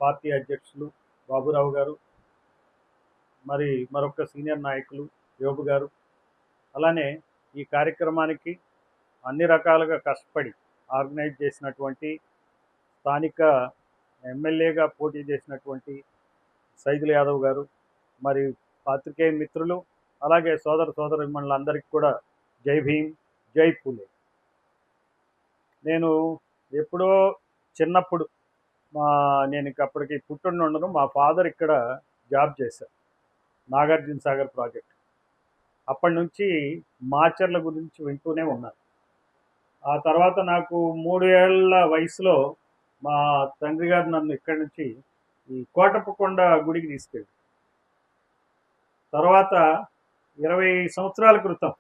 Party అధ్యక్షులు బాబురావు గారు, మరి మరొక సీనియర్ నాయకులు యోబు గారు, అలానే ఈ కార్యక్రమానికి అన్ని రకాలుగా కష్టపడి ఆర్గనైజ్ చేసినటువంటి స్థానిక ఎమ్మెల్యేగా పోటీ చేసినటువంటి సైదుల్ యాదవ్ గారు, మరి పాత్రికేయ మిత్రులు, అలాగే సోదరులందరికీ కూడా జై భీమ్, జై పూలే. నేను ఎప్పుడో చిన్నప్పుడు నేను అప్పటికి పుట్టిండి ఉండను, మా ఫాదర్ ఇక్కడ జాబ్ చేశారు, నాగార్జున సాగర్ ప్రాజెక్ట్. అప్పటి నుంచి మాచర్ల గురించి వింటూనే ఉన్నాను. ఆ తర్వాత నాకు 3 ఏళ్ల వయసులో మా తండ్రి గారు నన్ను ఇక్కడి నుంచి ఈ కోటప్పకొండ గుడికి తీసుకెళ్ళి, తర్వాత 20 సంవత్సరాల క్రితం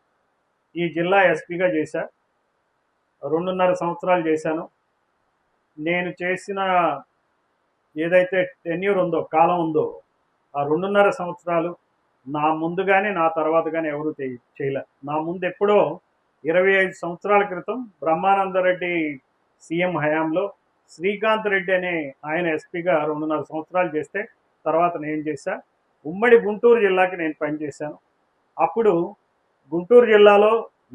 ఈ జిల్లా ఎస్పీగా చేశా. 2.5 సంవత్సరాలు చేశాను. నేను చేసిన ఏదైతే టెన్యూర్ ఉందో, కాలం ఉందో, ఆ 2.5 సంవత్సరాలు నా ముందు కానీ నా తర్వాత కానీ ఎవరు చేయలే. నా ముందు ఎప్పుడో 25 సంవత్సరాల క్రితం బ్రహ్మానందరెడ్డి సీఎం హయాంలో శ్రీకాంత్ రెడ్డి అనే ఆయన ఎస్పీగా 2.5 సంవత్సరాలు చేస్తే తర్వాత నేను చేశా. ఉమ్మడి గుంటూరు జిల్లాకి నేను పనిచేశాను. అప్పుడు గుంటూరు జిల్లాలో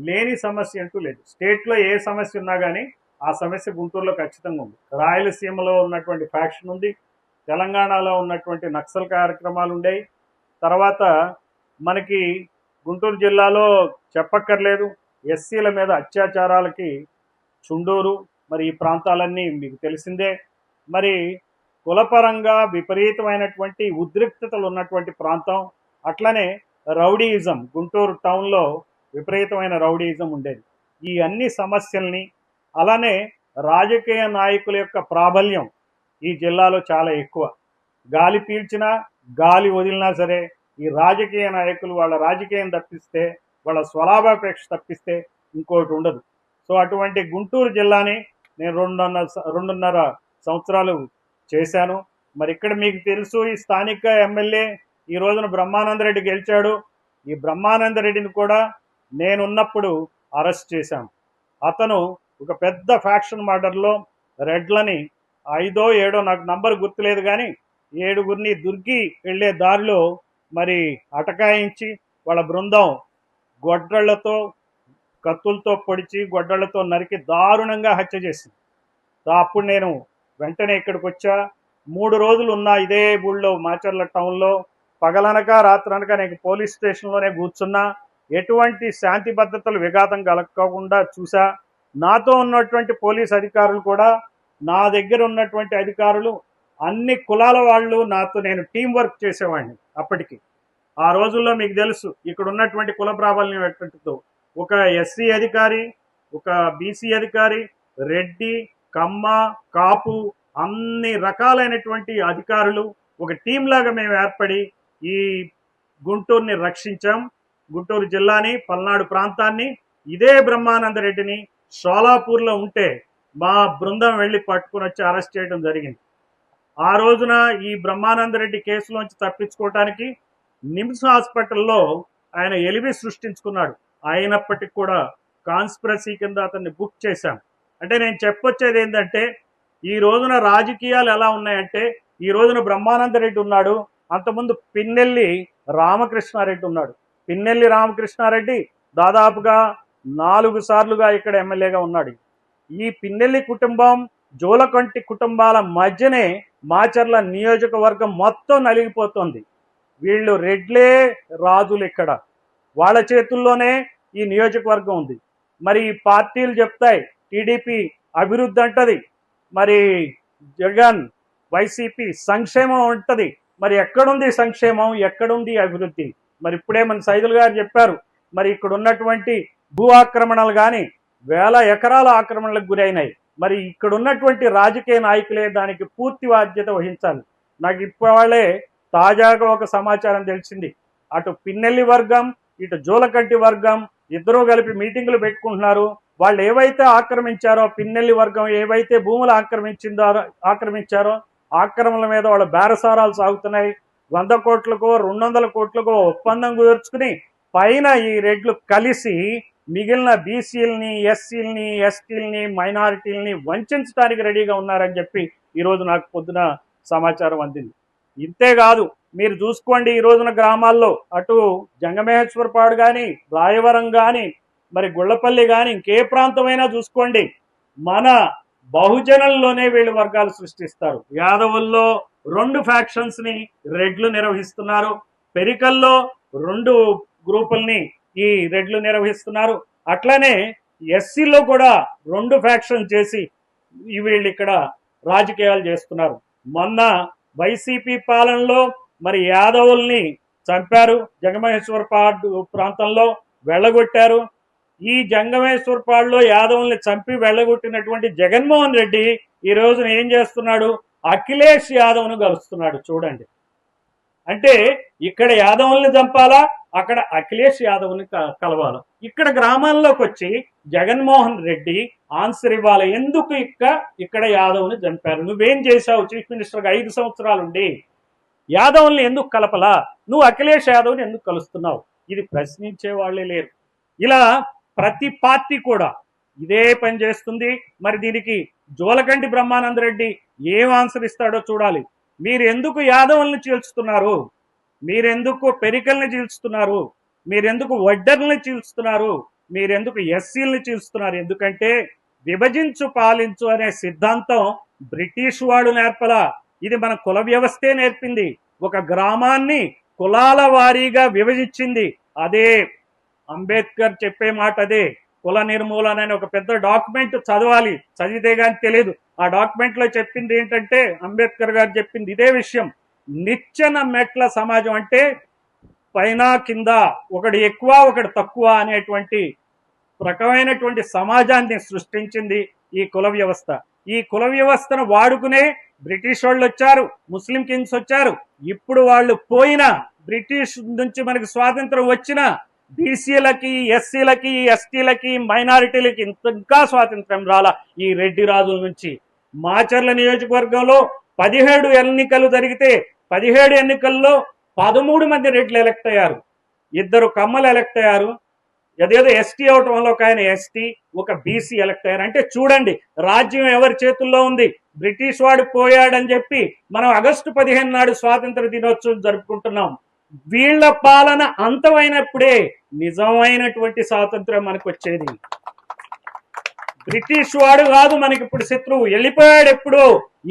లేని సమస్య అంటూ లేదు. స్టేట్లో ఏ సమస్య ఉన్నా కానీ ఆ సమస్య గుంటూరులో ఖచ్చితంగా ఉంది. రాయలసీమలో ఉన్నటువంటి ఫ్యాక్షన్ ఉంది, తెలంగాణలో ఉన్నటువంటి నక్సల్ కార్యక్రమాలు ఉండేవి. తర్వాత మనకి గుంటూరు జిల్లాలో చెప్పక్కర్లేదు, ఎస్సీల మీద అత్యాచారాలకి చుండూరు, మరి ఈ ప్రాంతాలన్నీ మీకు తెలిసిందే. మరి కులపరంగా విపరీతమైనటువంటి ఉద్రిక్తతలు ఉన్నటువంటి ప్రాంతం. అట్లనే రౌడీయిజం, గుంటూరు టౌన్లో విపరీతమైన రౌడీయిజం ఉండేది. ఈ అన్ని సమస్యల్ని, అలానే రాజకీయ నాయకుల యొక్క ప్రాబల్యం ఈ జిల్లాలో చాలా ఎక్కువ. గాలి పీల్చినా గాలి వదిలినా సరే ఈ రాజకీయ నాయకులు వాళ్ళ రాజకీయం తప్పిస్తే, వాళ్ళ స్వలాభాపేక్ష తప్పిస్తే ఇంకోటి ఉండదు. సో అటువంటి గుంటూరు జిల్లాని నేను 2.5 సంవత్సరాలు చేశాను. మరి ఇక్కడ మీకు తెలుసు, ఈ స్థానిక ఎమ్మెల్యే ఈ రోజున బ్రహ్మానందరెడ్డి గెలిచాడు. ఈ బ్రహ్మానందరెడ్డిని కూడా నేనున్నప్పుడు అరెస్ట్ చేశాను. అతను ఒక పెద్ద ఫ్యాక్షన్ మర్డర్లో రెడ్లని 5 or 7 నాకు నంబర్ గుర్తులేదు కానీ 7గురిని దుర్గి వెళ్ళే దారిలో మరి అటకాయించి వాళ్ళ బృందం గొడ్డళ్లతో, కత్తులతో పొడిచి, గొడ్డళ్లతో నరికి దారుణంగా హత్య చేసింది. అప్పుడు నేను వెంటనే ఇక్కడికి వచ్చా. 3 రోజులు ఉన్నా ఇదే ఊళ్ళో, మాచర్ల టౌన్లో. పగలనక రాత్రనక నేను పోలీస్ స్టేషన్లోనే కూర్చున్నా. ఎటువంటి శాంతి భద్రతలు విఘాతం కలగకుండా చూసా. నాతో ఉన్నటువంటి పోలీస్ అధికారులు కూడా, నా దగ్గర ఉన్నటువంటి అధికారులు అన్ని కులాల వాళ్ళు, నాతో నేను టీం వర్క్ చేసేవాడిని. అప్పటికి ఆ రోజుల్లో మీకు తెలుసు ఇక్కడ ఉన్నటువంటి కుల ప్రాబల్యం ఎటువంటిదో. ఒక ఎస్సీ అధికారి, ఒక బీసీ అధికారి, రెడ్డి, కమ్మ, కాపు, అన్ని రకాలైనటువంటి అధికారులు ఒక టీం లాగా మేము ఏర్పడి ఈ గుంటూరుని రక్షించాం. గుంటూరు జిల్లాని, పల్నాడు ప్రాంతాన్ని. ఇదే బ్రహ్మానందరెడ్డిని షోలాపూర్లో ఉంటే మా బృందం వెళ్ళి పట్టుకుని వచ్చి అరెస్ట్ చేయడం జరిగింది. ఆ రోజున ఈ బ్రహ్మానందరెడ్డి కేసులోంచి తప్పించుకోవటానికి నిమ్స్ హాస్పిటల్లో ఆయన ఎలివి సృష్టించుకున్నాడు. అయినప్పటికీ కూడా కాన్స్పిరసీ కింద అతన్ని బుక్ చేశాం. అంటే నేను చెప్పొచ్చేది ఏంటంటే, ఈ రోజున రాజకీయాలు ఎలా ఉన్నాయంటే, ఈ రోజున బ్రహ్మానందరెడ్డి ఉన్నాడు, అంతకుముందు పిన్నెల్లి రామకృష్ణారెడ్డి ఉన్నాడు. పిన్నెల్లి రామకృష్ణారెడ్డి దాదాపుగా 4 సార్లుగా ఇక్కడ ఎమ్మెల్యేగా ఉన్నాడు. ఈ పిన్నెల్లి కుటుంబం, జోలకంటి కుటుంబాల మధ్యనే మాచర్ల నియోజకవర్గం మొత్తం నలిగిపోతుంది. వీళ్ళు రెడ్లే రాజులు ఇక్కడ, వాళ్ళ చేతుల్లోనే ఈ నియోజకవర్గం ఉంది. మరి ఈ పార్టీలు చెప్తాయి టీడీపీ అభివృద్ధి అంటది, మరి జగన్ వైసీపీ సంక్షేమం ఉంటుంది. మరి ఎక్కడుంది సంక్షేమం, ఎక్కడుంది అభివృద్ధి? మరి ఇప్పుడే మన సైదుల్ గారు చెప్పారు, మరి ఇక్కడ ఉన్నటువంటి భూ ఆక్రమణలు కానీ 1000 ఎకరాల ఆక్రమణలకు గురైనాయి. మరి ఇక్కడ ఉన్నటువంటి రాజకీయ నాయకులే దానికి పూర్తి బాధ్యత వహించాలి. నాకు ఇప్పుడే తాజాగా ఒక సమాచారం తెలిసింది, అటు పిన్నెల్లి వర్గం, ఇటు జోలకంటి వర్గం ఇద్దరూ కలిపి మీటింగులు పెట్టుకుంటున్నారు. వాళ్ళు ఏవైతే ఆక్రమించారో, పిన్నెల్లి వర్గం ఏవైతే భూములు ఆక్రమించారో ఆక్రమణల మీద వాళ్ళ బేరసారాలు సాగుతున్నాయి. 100 కోట్లకో 200 కోట్లకో ఒప్పందం కుదుర్చుకుని పైన ఈ రెడ్లు కలిసి మిగిలిన బీసీలని, ఎస్సీలని, ఎస్టీలని, మైనారిటీలని వంచడానికి రెడీగా ఉన్నారని చెప్పి ఈరోజు నాకు పొద్దున సమాచారం అందింది. ఇంతేకాదు, మీరు చూసుకోండి, ఈ రోజున గ్రామాల్లో అటు జంగమేశ్వరపాడు కానీ, రాయవరం కానీ, మరి గుళ్ళపల్లి కానీ, ఇంకే ప్రాంతమైనా చూసుకోండి, మన బహుజనుల్లోనే వీళ్ళు వర్గాలు సృష్టిస్తారు. యాదవుల్లో 2 ఫ్యాక్షన్స్ని రెడ్లు నిర్వహిస్తున్నారు, పెరికల్లో 2 గ్రూపుల్ని ఈ రెడ్లు నిర్వహిస్తున్నారు. అట్లనే ఎస్సీలో కూడా 2 ఫ్యాక్షన్ చేసి వీళ్ళు ఇక్కడ రాజకీయాలు చేస్తున్నారు. మొన్న వైసీపీ పాలనలో మరి యాదవుల్ని చంపారు, జంగమేశ్వరపాడు ప్రాంతంలో వెళ్ళగొట్టారు. ఈ జంగమేశ్వరపాడులో యాదవుల్ని చంపి వెళ్ళగొట్టినటువంటి జగన్మోహన్ రెడ్డి ఈ రోజున ఏం చేస్తున్నాడు? అఖిలేష్ యాదవ్ను కలుస్తున్నాడు. చూడండి, అంటే ఇక్కడ యాదవుల్ని చంపాలా, అక్కడ అఖిలేష్ యాదవ్ని కలవాలా. ఇక్కడ గ్రామాల్లోకి వచ్చి జగన్మోహన్ రెడ్డి ఆన్సర్ ఇవ్వాలి, ఎందుకు ఇక్కడ యాదవ్ని చంపారు, నువ్వేం చేశావు చీఫ్ మినిస్టర్గా 5 సంవత్సరాలుండి, యాదవుల్ని ఎందుకు కలపలా, నువ్వు అఖిలేష్ యాదవ్ని ఎందుకు కలుస్తున్నావు? ఇది ప్రశ్నించే వాళ్ళే లేరు. ఇలా ప్రతి పార్టీ కూడా ఇదే పని చేస్తుంది. మరి దీనికి జోలకంటి బ్రహ్మానంద రెడ్డి ఏం ఆన్సర్ ఇస్తాడో చూడాలి. మీరు ఎందుకు యాదవుల్ని చీల్చుతున్నారు, మీరెందుకు పెరికల్ని చీల్చుతున్నారు, మీరెందుకు వడ్డర్ని చీల్చుతున్నారు, మీరెందుకు ఎస్సీల్ని చీల్చుతున్నారు? ఎందుకంటే విభజించు పాలించు అనే సిద్ధాంతం బ్రిటిష్ వాడు నేర్పలా, ఇది మన కుల వ్యవస్థే నేర్పింది. ఒక గ్రామాన్ని కులాల వారీగా విభజించింది అదే అంబేద్కర్ చెప్పే మాట అదే. కుల నిర్మూలన అనే ఒక పెద్ద డాక్యుమెంట్ చదవాలి, చదివితే కానీ తెలియదు. ఆ డాక్యుమెంట్ లో చెప్పింది ఏంటంటే, అంబేద్కర్ గారు చెప్పింది ఇదే విషయం. నిచ్చెన మెట్ల సమాజం అంటే పైన కింద, ఒకడు ఎక్కువ ఒకడు తక్కువ అనేటువంటి రకమైనటువంటి సమాజాన్ని సృష్టించింది ఈ కుల వ్యవస్థ. ఈ కుల వ్యవస్థను వాడుకునే బ్రిటిష్ వాళ్ళు వచ్చారు, ముస్లిం కింగ్స్ వచ్చారు. ఇప్పుడు వాళ్ళు పోయినా, బ్రిటిష్ నుంచి మనకి స్వాతంత్రం వచ్చినా బీసీలకి, ఎస్సీలకి, ఎస్టీలకి, మైనారిటీలకి ఇంకా స్వాతంత్రం రాలా ఈ రెడ్డి రాజుల నుంచి. మాచర్ల నియోజకవర్గంలో 17 ఎన్నికలు జరిగితే 17 ఎన్నికల్లో 13 మంది రెడ్లు ఎలక్ట్ అయ్యారు, 2 కమ్మలు ఎలక్ట్ అయ్యారు, అదేదో ఎస్టీ అవటం వల్ల ఒక ఆయన ఎస్టీ, ఒక బీసీ ఎలక్ట్ అయ్యారు. అంటే చూడండి, రాజ్యం ఎవరి చేతుల్లో ఉంది. బ్రిటిష్ వాడు పోయాడని చెప్పి మనం ఆగస్టు 15 నాడు స్వాతంత్ర దినోత్సవం జరుపుకుంటున్నాం. వీళ్ల పాలన అంతమైనప్పుడే నిజమైనటువంటి స్వాతంత్రం మనకు వచ్చేది. బ్రిటిష్ వాడు కాదు మనకి ఇప్పుడు శత్రువు, వెళ్ళిపోయాడు ఎప్పుడు.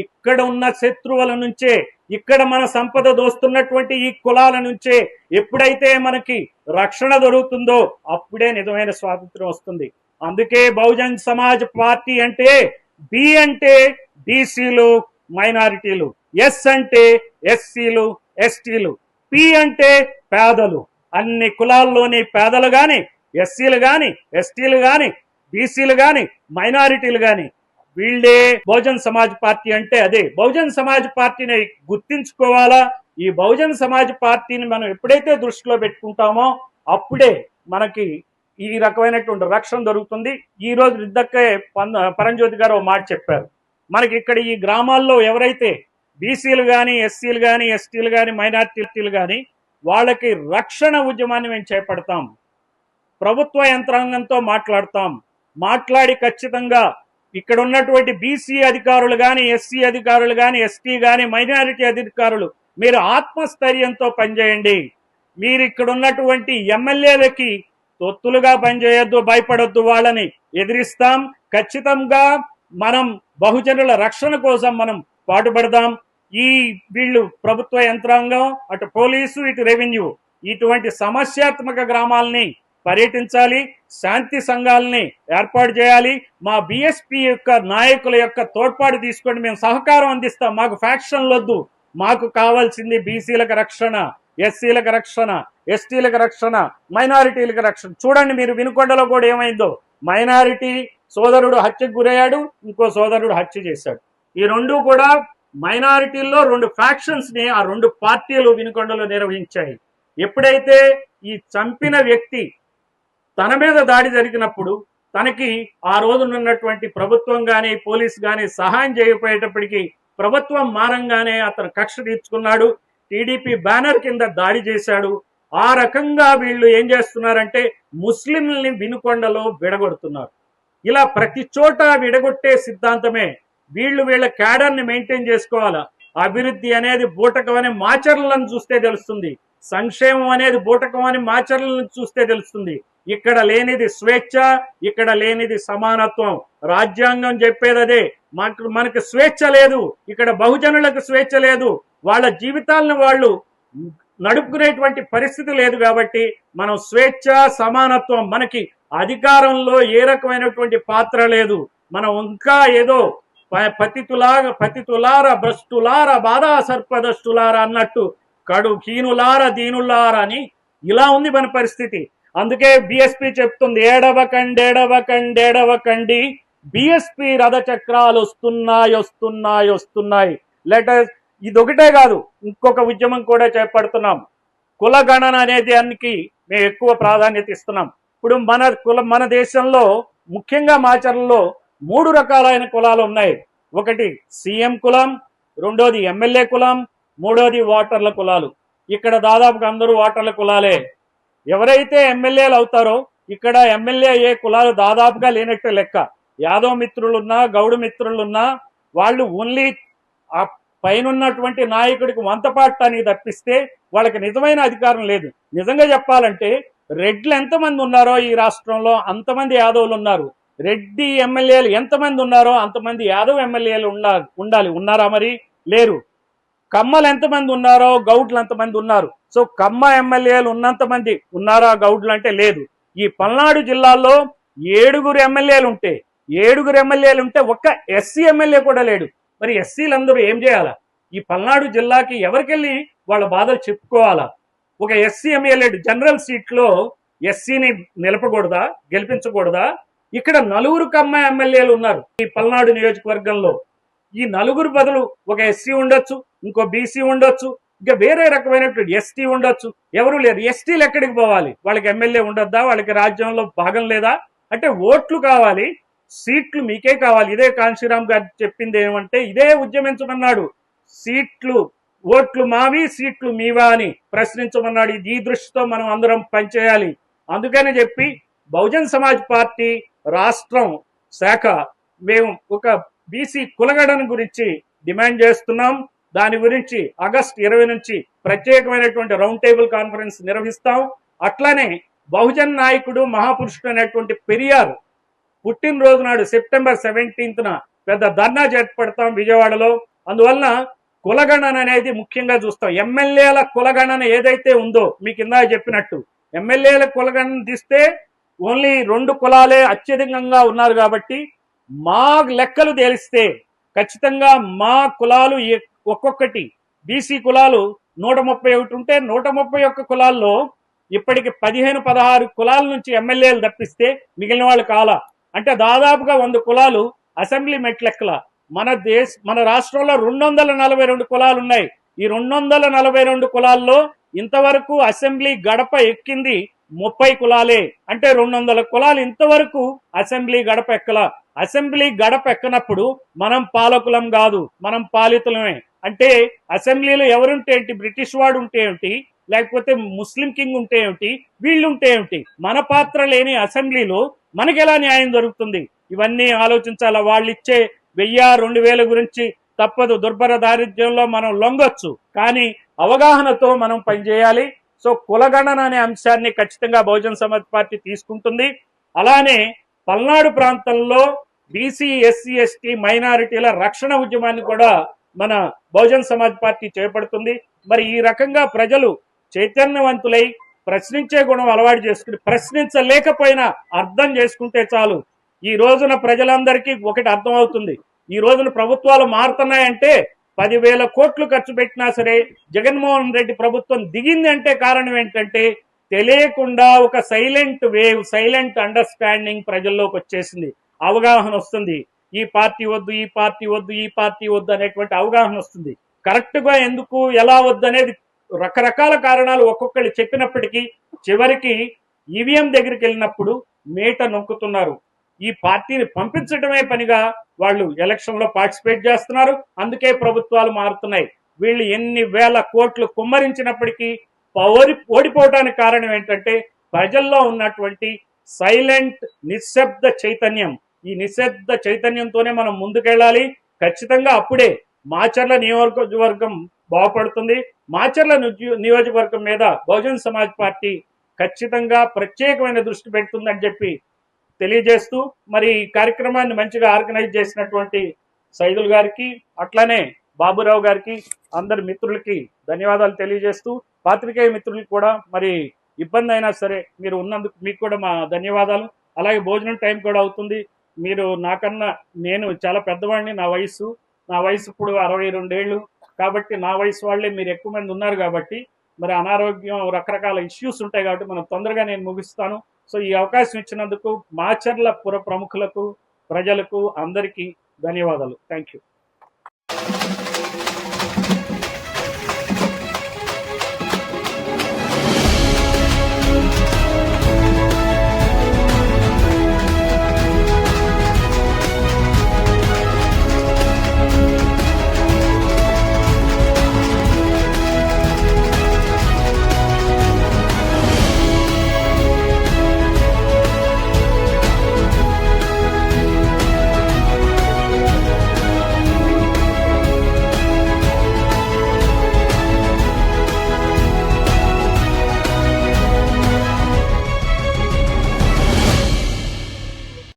ఇక్కడ ఉన్న శత్రువుల నుంచే, ఇక్కడ మన సంపద దోస్తున్నటువంటి ఈ కులాల నుంచే ఎప్పుడైతే మనకి రక్షణ దొరుకుతుందో అప్పుడే నిజమైన స్వాతంత్రం వస్తుంది. అందుకే బహుజన్ సమాజ్ పార్టీ అంటే, బి అంటే బీసీలు మైనారిటీలు, ఎస్ అంటే ఎస్సీలు ఎస్టీలు, పి అంటే పేదలు. అన్ని కులాల్లోని పేదలు గాని, ఎస్సీలు గాని, ఎస్టీలు గాని, బీసీలు గాని, మైనారిటీలు గాని, వీళ్ళే బహుజన్ సమాజ్ పార్టీ అంటే అదే. బహుజన్ సమాజ్ పార్టీని గుర్తించుకోవాలా. ఈ బహుజన్ సమాజ్ పార్టీని మనం ఎప్పుడైతే దృష్టిలో పెట్టుకుంటామో అప్పుడే మనకి ఈ రకమైనటువంటి రక్షణ దొరుకుతుంది. ఈ రోజు ఇద్దకే పరంజ్యోతి గారు ఒక మాట చెప్పారు, మనకి ఇక్కడ ఈ గ్రామాల్లో ఎవరైతే బీసీలు కానీ, ఎస్సీలు కానీ, ఎస్టీలు కానీ, మైనారిటీలు కానీ, వాళ్ళకి రక్షణ ఉద్యమాన్ని మేము చేపడతాం. ప్రభుత్వ యంత్రాంగంతో మాట్లాడి ఖచ్చితంగా ఇక్కడ ఉన్నటువంటి బీసీ అధికారులు కానీ, ఎస్సీ అధికారులు కానీ, ఎస్టీ కానీ, మైనారిటీ అధికారులు మీరు ఆత్మస్థైర్యంతో పనిచేయండి. మీరు ఇక్కడ ఉన్నటువంటి ఎమ్మెల్యేలకి తొత్తులుగా పనిచేయొద్దు, భయపడొద్దు, వాళ్ళని ఎదిరిస్తాం. ఖచ్చితంగా మనం బహుజనుల రక్షణ కోసం మనం పాటుపడదాం. వీళ్ళు ప్రభుత్వ యంత్రాంగం, అటు పోలీసు, ఇటు రెవెన్యూ, ఇటువంటి సమస్యాత్మక గ్రామాలని పర్యటించాలి, శాంతి సంఘాలని ఏర్పాటు చేయాలి. మా బీఎస్పీ యొక్క నాయకుల యొక్క తోడ్పాటు తీసుకొని మేము సహకారం అందిస్తాం. మాకు ఫ్యాక్షన్లు వద్దు, మాకు కావాల్సింది బీసీలకు రక్షణ, ఎస్సీలకు రక్షణ, ఎస్టీలకు రక్షణ, మైనారిటీలకు రక్షణ. చూడండి, మీరు వినుకొండలో కూడా ఏమైందో, మైనారిటీ సోదరుడు హత్యకు గురయ్యాడు, ఇంకో సోదరుడు హత్య చేశాడు. ఈ రెండు కూడా మైనారిటీల్లో 2 ఫ్యాక్షన్స్ ని ఆ 2 పార్టీలు వినుకొండలో నిర్వహించాయి. ఎప్పుడైతే ఈ చంపిన వ్యక్తి తన మీద దాడి జరిగినప్పుడు తనకి ఆ రోజునున్నటువంటి ప్రభుత్వం కానీ, పోలీస్ కానీ సహాయం చేయకపోయేటప్పటికీ ప్రభుత్వం మారంగానే అతను కక్ష తీర్చుకున్నాడు, టీడీపీ బ్యానర్ కింద దాడి చేశాడు. ఆ రకంగా వీళ్ళు ఏం చేస్తున్నారంటే ముస్లింలని వినుకొండలో విడగొడుతున్నారు. ఇలా ప్రతి చోట విడగొట్టే సిద్ధాంతమే. వీళ్ళ క్యాడర్ని మెయింటైన్ చేసుకోవాలా. అభివృద్ధి అనేది బూటకం అని మాచర్లను చూస్తే తెలుస్తుంది, సంక్షేమం అనేది బూటకం అని మాచర్లను చూస్తే తెలుస్తుంది. ఇక్కడ లేనిది స్వేచ్ఛ, ఇక్కడ లేనిది సమానత్వం. రాజ్యాంగం చెప్పేది అదే. మనకు స్వేచ్ఛ లేదు, ఇక్కడ బహుజనులకు స్వేచ్ఛ లేదు, వాళ్ళ జీవితాలను వాళ్ళు నడుపుకునేటువంటి పరిస్థితి లేదు. కాబట్టి మనం స్వేచ్ఛ సమానత్వం, మనకి అధికారంలో ఏ రకమైనటువంటి పాత్ర లేదు. మనం ఇంకా ఏదో పతితులార భ్రష్టులార బాధా సర్పదష్టులార అన్నట్టు కడు హీనులార దీనులార అని ఇలా ఉంది మన పరిస్థితి. అందుకే బిఎస్పి చెప్తుంది, ఏడవకండి బిఎస్పి రథచక్రాలు వస్తున్నాయి. లెటర్ ఇదొకటే కాదు, ఇంకొక ఉద్యమం కూడా చేపడుతున్నాం. కులగణన అనే దానికి మేము ఎక్కువ ప్రాధాన్యత ఇస్తున్నాం. ఇప్పుడు మన దేశంలో ముఖ్యంగా మాచర్లలో 3 రకాలైన కులాలు ఉన్నాయి. ఒకటి సీఎం కులం, రెండోది ఎమ్మెల్యే కులం, మూడోది ఓటర్ల కులాలు. ఇక్కడ దాదాపుగా అందరూ ఓటర్ల కులాలే. ఎవరైతే ఎమ్మెల్యేలు అవుతారో ఇక్కడ ఎమ్మెల్యే అయ్యే కులాలు దాదాపుగా లేనట్టు లెక్క. యాదవ్ మిత్రులున్నా, గౌడు మిత్రులున్నా వాళ్ళు ఓన్లీ ఆ పైనున్నటువంటి నాయకుడికి వంతపాడటానికి తప్పిస్తే వాళ్ళకి నిజమైన అధికారం లేదు. నిజంగా చెప్పాలంటే రెడ్లు ఎంతమంది ఉన్నారో ఈ రాష్ట్రంలో అంతమంది యాదవులు ఉన్నారు. రెడ్డి ఎమ్మెల్యేలు ఎంతమంది ఉన్నారో అంతమంది యాదవ్ ఎమ్మెల్యేలు ఉండాలి. ఉన్నారా? మరి లేరు. కమ్మలు ఎంతమంది ఉన్నారో గౌడ్లు అంతమంది ఉన్నారు. సో కమ్మ ఎమ్మెల్యేలు ఉన్నంతమంది ఉన్నారా గౌడ్లు అంటే లేదు. ఈ పల్నాడు జిల్లాలో 7 ఎమ్మెల్యేలు ఉంటే ఒక్క ఎస్సీ ఎమ్మెల్యే కూడా లేడు. మరి ఎస్సీలందరూ ఏం చేయాలా? ఈ పల్నాడు జిల్లాకి ఎవరికెళ్ళి వాళ్ళ బాధలు చెప్పుకోవాలా? ఒక ఎస్సీ ఎమ్మెల్యే జనరల్ సీట్లో ఎస్సీని నిలపకూడదా, గెలిపించకూడదా? ఇక్కడ 4 కమ్మ ఎమ్మెల్యేలు ఉన్నారు ఈ పల్నాడు నియోజకవర్గంలో. ఈ 4 బదులు ఒక ఎస్సీ ఉండొచ్చు, ఇంకో బీసీ ఉండొచ్చు, ఇంకా వేరే రకమైనటువంటి ఎస్టీ ఉండొచ్చు. ఎవరు లేరు. ఎస్టీలు ఎక్కడికి పోవాలి? వాళ్ళకి ఎమ్మెల్యే ఉండొద్దా? వాళ్ళకి రాజ్యంలో భాగం లేదా? అంటే ఓట్లు కావాలి, సీట్లు మీకే కావాలి. ఇదే కాంశీరామ్ గారు చెప్పింది ఏమంటే ఇదే ఉద్యమించమన్నాడు. ఓట్లు మావి, సీట్లు మీవా అని ప్రశ్నించమన్నాడు. ఈ దృష్టితో మనం అందరం పనిచేయాలి. అందుకని చెప్పి బహుజన్ సమాజ్ పార్టీ రాష్ట్రం శాఖ మేము ఒక బీసీ కులగణన గురించి డిమాండ్ చేస్తున్నాం. దాని గురించి ఆగస్టు 20 నుంచి ప్రత్యేకమైనటువంటి రౌండ్ టేబుల్ కాన్ఫరెన్స్ నిర్వహిస్తాం. అట్లానే బహుజన్ నాయకుడు మహాపురుషుడు అనేటువంటి పెరియార్ పుట్టినరోజు నాడు సెప్టెంబర్ 17న పెద్ద ధర్నా చేపడతాం విజయవాడలో. అందువలన కులగణన అనేది ముఖ్యంగా చూస్తాం. ఎమ్మెల్యేల కులగణన ఏదైతే ఉందో మీకు ఇందాక చెప్పినట్టు ఎమ్మెల్యేల కులగణన తీస్తే ఓన్లీ 2 కులాలే అత్యధికంగా ఉన్నారు. కాబట్టి మా లెక్కలు తేలిస్తే ఖచ్చితంగా మా కులాలు ఒక్కొక్కటి బీసీ కులాలు 131 ఉంటే 131 కులాల్లో ఇప్పటికి 15-16 కులాల నుంచి ఎమ్మెల్యేలు తప్పిస్తే మిగిలిన వాళ్ళు కాలా. అంటే దాదాపుగా 100 కులాలు అసెంబ్లీ మెట్లెక్కల. మన రాష్ట్రంలో 242 కులాలు ఉన్నాయి. ఈ 242 కులాల్లో ఇంతవరకు అసెంబ్లీ గడప ఎక్కింది 30 కులాలే. అంటే 200 కులాలు ఇంతవరకు అసెంబ్లీ గడప ఎక్కల. అసెంబ్లీ గడప ఎక్కనప్పుడు మనం పాలకులం కాదు, మనం పాలితులమే. అంటే అసెంబ్లీలో ఎవరుంటే ఏంటి? బ్రిటిష్ వాడు ఉంటే ఏమిటి, లేకపోతే ముస్లిం కింగ్ ఉంటే ఏమిటి, వీళ్ళు ఉంటే ఏమిటి? మన పాత్ర లేని అసెంబ్లీలో మనకి ఎలా న్యాయం జరుగుతుంది? ఇవన్నీ ఆలోచించాలా. వాళ్ళు ఇచ్చే 1000-2000 గురించి తప్పదు. దుర్భర దారిద్ర్యంలో మనం లొంగొచ్చు, కానీ అవగాహనతో మనం పనిచేయాలి. సో కులగణన అనే అంశాన్ని ఖచ్చితంగా బహుజన్ సమాజ్ పార్టీ తీసుకుంటుంది. అలానే పల్నాడు ప్రాంతంలో బీసీ, ఎస్సీ, ఎస్టీ మైనారిటీల రక్షణ ఉద్యమాన్ని కూడా మన బహుజన్ సమాజ్ పార్టీ చేపడుతుంది. మరి ఈ రకంగా ప్రజలు చైతన్యవంతులై ప్రశ్నించే గుణం అలవాటు చేసుకుని ప్రశ్నించలేకపోయినా అర్థం చేసుకుంటే చాలు. ఈ రోజున ప్రజలందరికీ ఒకటి అర్థమవుతుంది. ఈ రోజున ప్రభుత్వాలు మారుతున్నాయంటే 10,000 కోట్లు ఖర్చు పెట్టినా సరే జగన్మోహన్ రెడ్డి ప్రభుత్వం దిగింది అంటే కారణం ఏంటంటే తెలియకుండా ఒక సైలెంట్ వేవ్, సైలెంట్ అండర్స్టాండింగ్ ప్రజల్లోకి వచ్చేసింది. అవగాహన వస్తుంది. ఈ పార్టీ వద్దు, ఈ పార్టీ వద్దు, ఈ పార్టీ వద్దు అనేటువంటి అవగాహన వస్తుంది. కరెక్ట్ గా ఎందుకు, ఎలా వద్దు అనేది రకరకాల కారణాలు ఒక్కొక్కళ్ళు చెప్పినప్పటికీ చివరికి ఈవీఎం దగ్గరికి వెళ్ళినప్పుడు మేట నొక్కుతున్నారు. ఈ పార్టీని పంపించడమే పనిగా వాళ్ళు ఎలక్షన్ లో పార్టిసిపేట్ చేస్తున్నారు. అందుకే ప్రభుత్వాలు మారుతున్నాయి. వీళ్ళు ఎన్ని వేల కోట్లు కుమ్మరించినప్పటికీ ఓడిపోవడానికి కారణం ఏంటంటే ప్రజల్లో ఉన్నటువంటి సైలెంట్ నిశ్శబ్ద చైతన్యం. ఈ నిశ్శబ్ద చైతన్యంతోనే మనం ముందుకెళ్ళాలి. ఖచ్చితంగా అప్పుడే మాచర్ల నియోజకవర్గం బాగుపడుతుంది. మాచర్ల నియోజకవర్గం మీద బహుజన్ సమాజ్ పార్టీ ఖచ్చితంగా ప్రత్యేకమైన దృష్టి పెడుతుందని చెప్పి తెలియజేస్తూ, మరి ఈ కార్యక్రమాన్ని మంచిగా ఆర్గనైజ్ చేసినటువంటి సైదుల్ గారికి, అట్లానే బాబురావు గారికి, అందరి మిత్రులకి ధన్యవాదాలు తెలియజేస్తూ, పాత్రికేయ మిత్రులకి కూడా మరి ఇబ్బంది అయినా సరే మీరు ఉన్నందుకు మీకు కూడా మా ధన్యవాదాలు. అలాగే భోజనం టైం కూడా అవుతుంది. మీరు నాకన్నా, నేను చాలా పెద్దవాడిని, నా వయసు ఇప్పుడు 62 ఏళ్ళు. కాబట్టి నా వయసు వాళ్ళే మీరు ఎక్కువ మంది ఉన్నారు కాబట్టి మరి అనారోగ్యం రకరకాల ఇష్యూస్ ఉంటాయి కాబట్టి మనం తొందరగా నేను ముగిస్తాను. సో ఈ అవకాశం ఇచ్చినందుకు మాచర్ల పుర ప్రముఖులకు, ప్రజలకు అందరికీ ధన్యవాదాలు. Thank you.